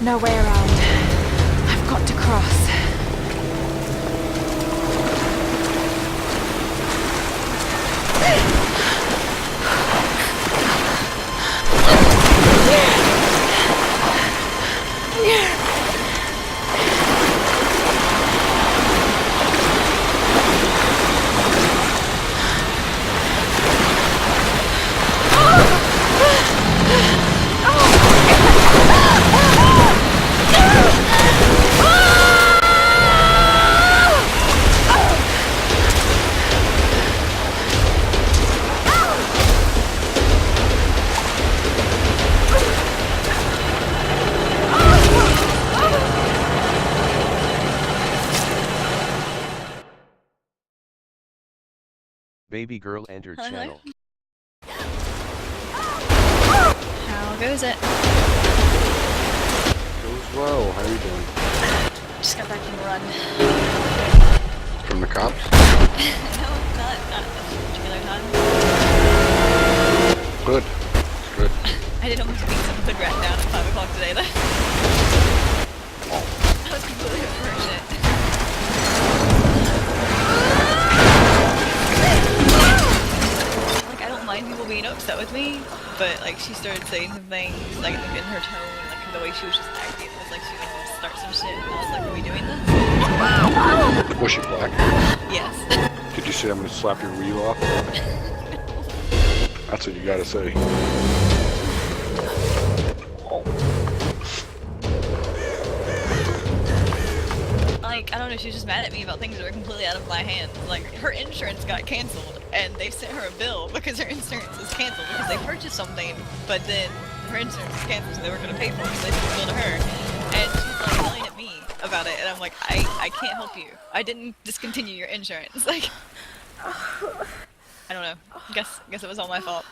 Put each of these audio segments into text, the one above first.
No way around. I've got to cross. Baby girl entered channel. How goes it? Goes well. How are you doing? Just got back from a run. From the cops? No, not at a particular time. Good. Good. I did almost beat some hood rat down at 5 o'clock today, though. I was completely over her shit. Like, I don't mind people being upset with me, but, like, she started saying some things, like, in her tone, like, the way she was just acting, it was like she was going to start some shit, and I was like, are we doing this? Was she black? Yes. Did you say I'm gonna slap your wheel off? That's what you gotta say. Like, I don't know, she was just mad at me about things that were completely out of my hands. Like, her insurance got canceled, and they sent her a bill because her insurance was canceled because they purchased something, but then her insurance was canceled, so they weren't going to pay for it, so they sent a bill to her. And she's like yelling at me about it, and I'm like, I can't help you. I didn't discontinue your insurance. Like, I don't know. Guess it was all my fault.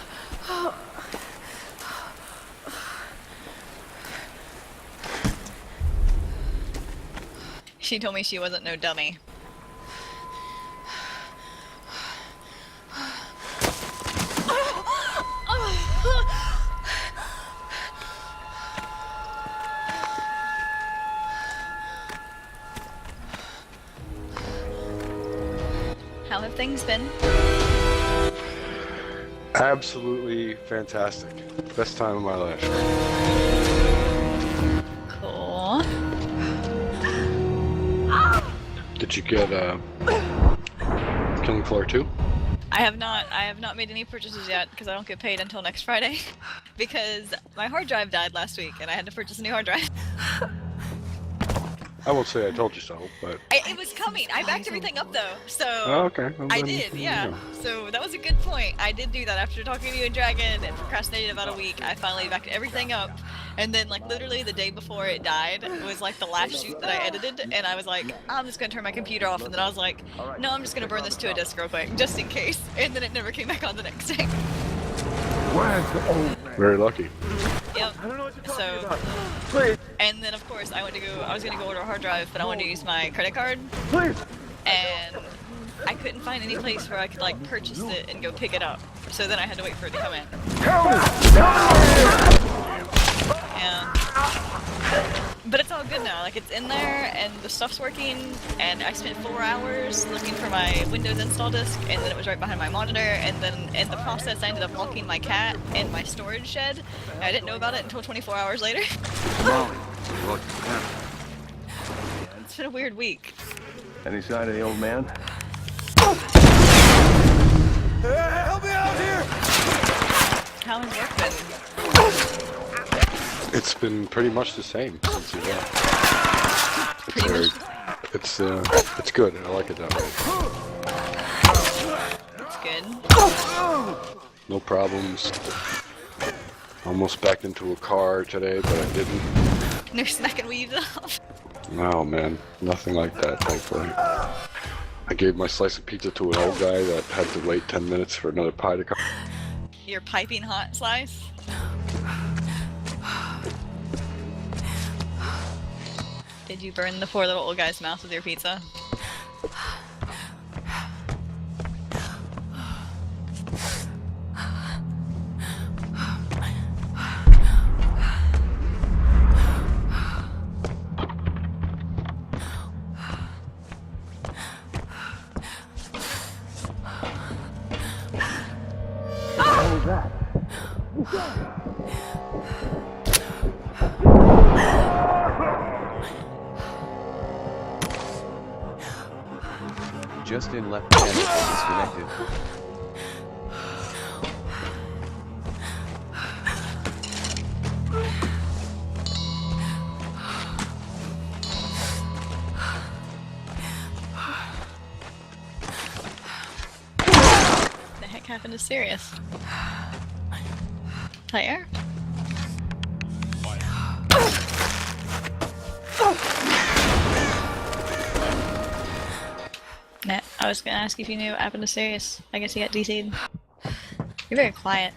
She told me she wasn't no dummy. How have things been? Absolutely fantastic. Best time of my life. Cool. Did you get Killing Floor 2? I have not made any purchases yet because I don't get paid until next Friday because my hard drive died last week and I had to purchase a new hard drive. I won't say I told you so, but... It was coming. I backed everything up though, so... Oh, okay. Well, I then, did, yeah. yeah. So that was a good point. I did do that after talking to you and Dragon and procrastinated about a week. I finally backed everything up, and then like literally the day before it died was like the last shoot that I edited, and I was like, I'm just gonna turn my computer off, and then I was like, no, I'm just gonna burn this to a disk real quick, just in case, and then it never came back on the next day. Very lucky. Yep. So, and then of course I was gonna go order a hard drive, but I wanted to use my credit card, and I couldn't find any place where I could like purchase it and go pick it up. So then I had to wait for it to come in. But it's all good now. Like it's in there and the stuff's working. And I spent 4 hours looking for my Windows install disk, and then it was right behind my monitor. And then in the process, I ended up locking my cat in my storage shed. And I didn't know about it until 24 hours later. It's been a weird week. Any sign of the old man? Help me out here! How has work been? It's been pretty much the same since you left. It's good. I like it that way. That's good. No problems. Almost backed into a car today, but I didn't. No smacking weaves off. No, man. Nothing like that, thankfully. I gave my slice of pizza to an old guy that had to wait 10 minutes for another pie to come. Your piping hot slice? Did you burn the poor little old guy's mouth with your pizza? Justin left channel disconnected. The heck happened to Sirius? Claire? Nah, I was gonna ask if you knew what happened to Sirius. I guess he got DC'd. You're very quiet.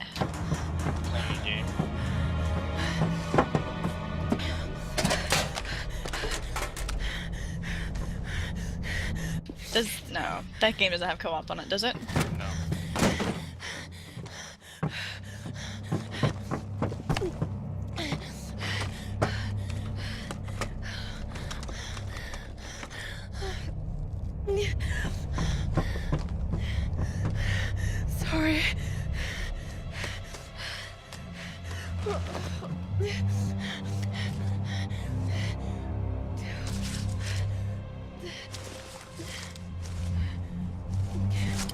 No, that game doesn't have co-op on it, does it? No. Sorry.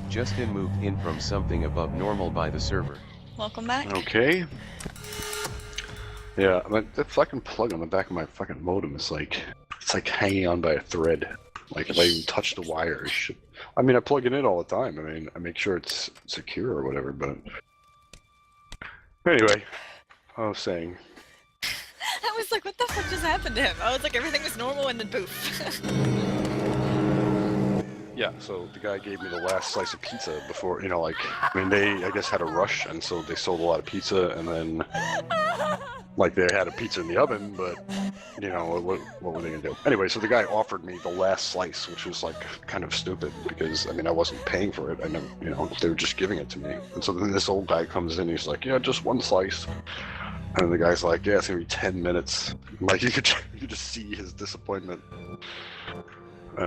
Justin moved in from something above normal by the server. Welcome back. Okay. Yeah, that fucking plug on the back of my fucking modem is like, it's like hanging on by a thread. Like if I even touch the wire, it should... I mean, I plug it in all the time. I mean, I make sure it's secure or whatever, but... Anyway, I was saying... I was like, what the fuck just happened to him? I was like, everything was normal and then poof. Yeah, so the guy gave me the last slice of pizza before, you know, like, I mean, they, I guess, had a rush, and so they sold a lot of pizza, and then, like, they had a pizza in the oven, but, you know, what were they gonna do? Anyway, so the guy offered me the last slice, which was, like, kind of stupid, because, I mean, I wasn't paying for it, I never, you know, they were just giving it to me. And so then this old guy comes in, he's like, yeah, just one slice. And the guy's like, yeah, it's gonna be 10 minutes. Like, you could just see his disappointment.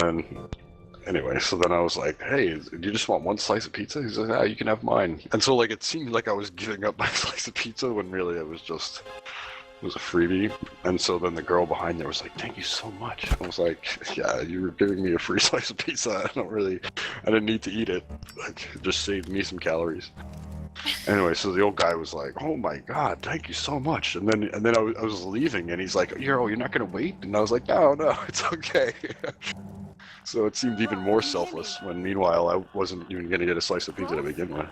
And... Anyway, so then I was like, hey, do you just want one slice of pizza? He's like, yeah, you can have mine. And so, like, it seemed like I was giving up my slice of pizza when really it was just, it was a freebie. And so then the girl behind there was like, thank you so much. I was like, yeah, you were giving me a free slice of pizza. I didn't need to eat it. Like, it just saved me some calories. Anyway, so the old guy was like, oh my god, thank you so much. And then I was leaving, and he's like, you're not going to wait? And I was like, no, it's okay. So it seemed even more selfless when, meanwhile, I wasn't even going to get a slice of pizza to begin with.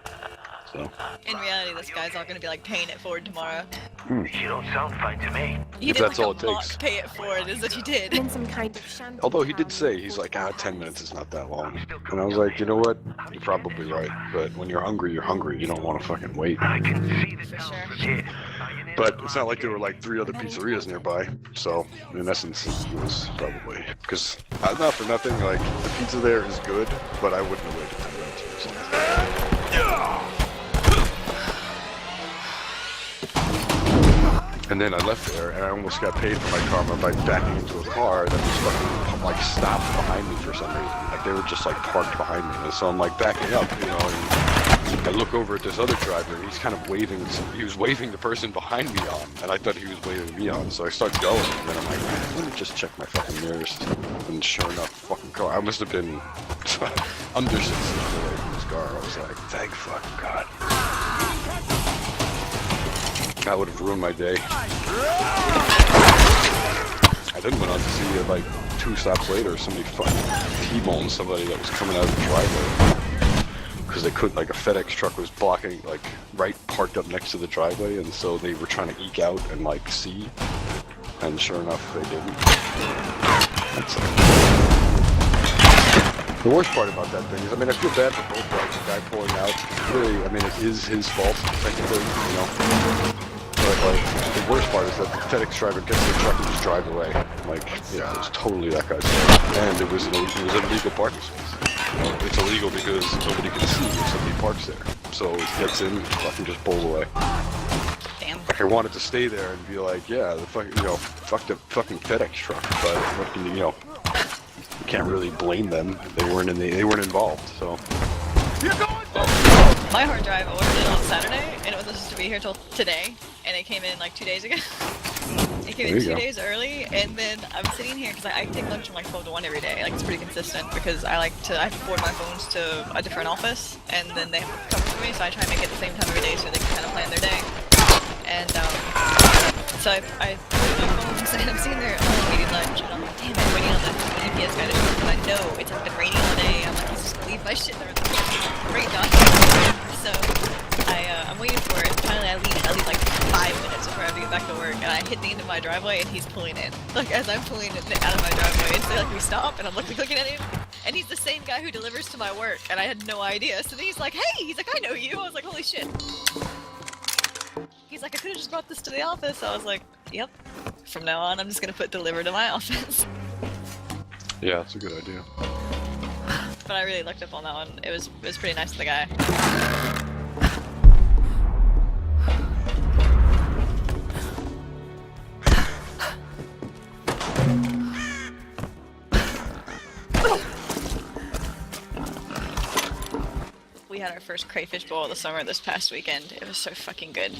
So. In reality, this guy's all gonna be like paying it forward tomorrow. You don't sound fine to me. You If did that's like all a it takes. mock pay it forward, is what you did. In some kind of shanty Although he did town say, he's like, 10 minutes is not that long. And I was like, you know what? You're probably right. But when you're hungry, you're hungry. You don't want to fucking wait. I can see the town sure. from here. But it's not like there were like 3 other pizzerias nearby. So, in essence, it was probably... Because, not for nothing, like, the pizza there is good, but I wouldn't have waited 10 minutes or something. And then I left there, and I almost got paid for my karma by backing into a car that was fucking, like, stopped behind me for some reason. Like, they were just, like, parked behind me. And so I'm, like, backing up, you know, and I look over at this other driver, and he's kind of waving, he was waving the person behind me on, and I thought he was waving me on. So I start going, and then I'm like, let me just check my fucking mirrors. And sure enough, fucking car, I must have been under 6 inches away from this car. I was like, thank fucking God. That would have ruined my day. I then went on to see, like, 2 stops later, somebody fucking T-boned somebody that was coming out of the driveway. Because they couldn't, like, a FedEx truck was blocking, like, right parked up next to the driveway, and so they were trying to eke out and, like, see. And sure enough, they didn't. That's it. The worst part about that thing is, I mean, I feel bad for both parties. The guy pulling out, really, I mean, it is his fault, technically, you know. But, like, the worst part is that the FedEx driver gets the truck and just drives away. Like, yeah, it was totally that guy's fault. And it was an illegal parking space. You know, it's illegal because nobody can see if somebody parks there. So it gets in, fucking just pulls away. Damn. Like, I wanted to stay there and be like, yeah, the fucking, you know, fuck the fucking FedEx truck. But, what can you know, you can't really blame them. They weren't involved, so. My hard drive, I ordered it on Saturday, and it was supposed to be here till today, and it came in like 2 days ago. It came There in you 2 go. days early, and then I'm sitting here because I take lunch from like 12 to 1 every day. Like it's pretty consistent because I forward my phones to a different office, and then they have to cover for me, so I try and make it the same time every day so they can kind of plan their day. And so I put my phones and I'm sitting there eating lunch, and I'm like, damn it, I'm waiting on the EPS guy to show up because I know it's been raining all day. I'm like, he's just gonna leave my shit there. Great document. So I'm waiting for it. Finally, I leave like 5 minutes before I have to get back to work, and I hit the end of my driveway, and he's pulling in. Like as I'm pulling it out of my driveway, and so like we stop, and I'm looking at him, and he's the same guy who delivers to my work, and I had no idea. So then he's like, "Hey," he's like, "I know you." I was like, "Holy shit." He's like, "I could have just brought this to the office." I was like, "Yep. From now on, I'm just gonna put deliver to my office." Yeah, that's a good idea. But I really looked up on that one. It was pretty nice of the guy. We had our first crayfish boil of the summer this past weekend. It was so fucking good.